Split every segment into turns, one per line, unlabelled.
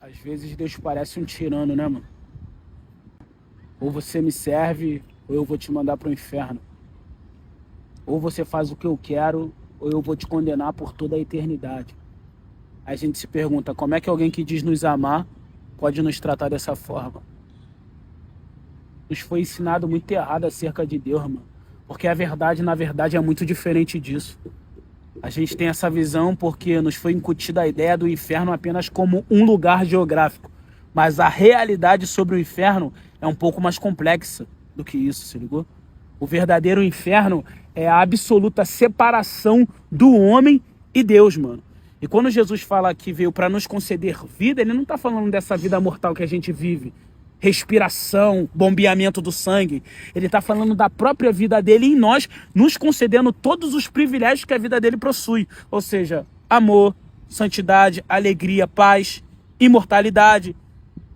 Às vezes Deus parece um tirano, né, mano? Ou você me serve, ou eu vou te mandar pro inferno. Ou você faz o que eu quero, ou eu vou te condenar por toda a eternidade. Aí a gente se pergunta, como é que alguém que diz nos amar pode nos tratar dessa forma? Nos foi ensinado muito errado acerca de Deus, mano. Porque a verdade, na verdade, é muito diferente disso. A gente tem essa visão porque nos foi incutida a ideia do inferno apenas como um lugar geográfico. Mas a realidade sobre o inferno é um pouco mais complexa do que isso, se ligou? O verdadeiro inferno é a absoluta separação do homem e Deus, mano. E quando Jesus fala que veio para nos conceder vida, ele não tá falando dessa vida mortal que a gente vive. Respiração, bombeamento do sangue. Ele está falando da própria vida dele em nós, nos concedendo todos os privilégios que a vida dele possui. Ou seja, amor, santidade, alegria, paz, imortalidade.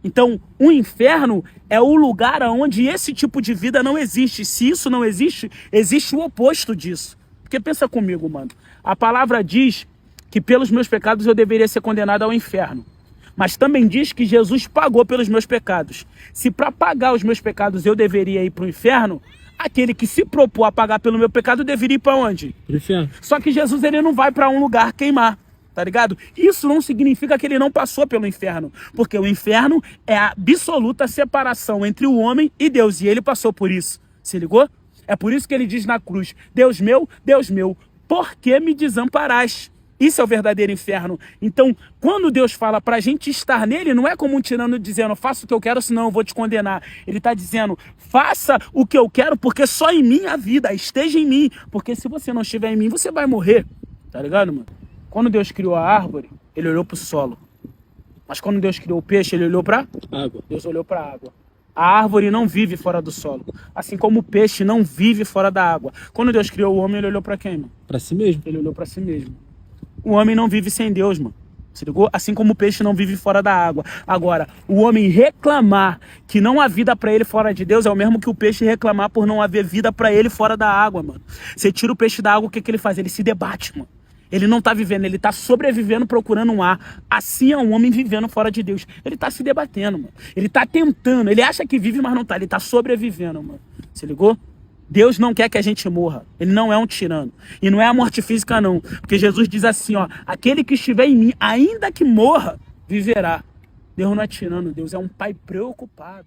Então, o inferno é o lugar onde esse tipo de vida não existe. Se isso não existe, existe o oposto disso. Porque pensa comigo, mano. A palavra diz que pelos meus pecados eu deveria ser condenado ao inferno. Mas também diz que Jesus pagou pelos meus pecados. Se para pagar os meus pecados eu deveria ir para o inferno, aquele que se propôs a pagar pelo meu pecado deveria ir para onde?
Pro inferno.
Só que Jesus ele não vai para um lugar queimar, tá ligado? Isso não significa que ele não passou pelo inferno, porque o inferno é a absoluta separação entre o homem e Deus, e ele passou por isso, se ligou? É por isso que ele diz na cruz, Deus meu, por que me desamparaste? Isso é o verdadeiro inferno. Então, quando Deus fala pra gente estar nele, não é como um tirano dizendo, faça o que eu quero, senão eu vou te condenar. Ele tá dizendo, faça o que eu quero, porque só em mim a vida, esteja em mim. Porque se você não estiver em mim, você vai morrer. Tá ligado, mano? Quando Deus criou a árvore, ele olhou pro solo. Mas quando Deus criou o peixe, ele olhou pra
Água.
Deus olhou pra água. A árvore não vive fora do solo. Assim como o peixe não vive fora da água. Quando Deus criou o homem, ele olhou pra quem, mano?
Pra si mesmo.
Ele olhou pra si mesmo. O homem não vive sem Deus, mano. Se ligou? Assim como o peixe não vive fora da água. Agora, o homem reclamar que não há vida pra ele fora de Deus é o mesmo que o peixe reclamar por não haver vida pra ele fora da água, mano. Você tira o peixe da água, o que que ele faz? Ele se debate, mano. Ele não tá vivendo, ele tá sobrevivendo procurando um ar. Assim é um homem vivendo fora de Deus. Ele tá se debatendo, mano. Ele tá tentando, ele acha que vive, mas não tá. Ele tá sobrevivendo, mano. Se ligou? Deus não quer que a gente morra. Ele não é um tirano. E não é a morte física, não. Porque Jesus diz assim, ó, aquele que estiver em mim, ainda que morra, viverá. Deus não é tirano, Deus é um pai preocupado.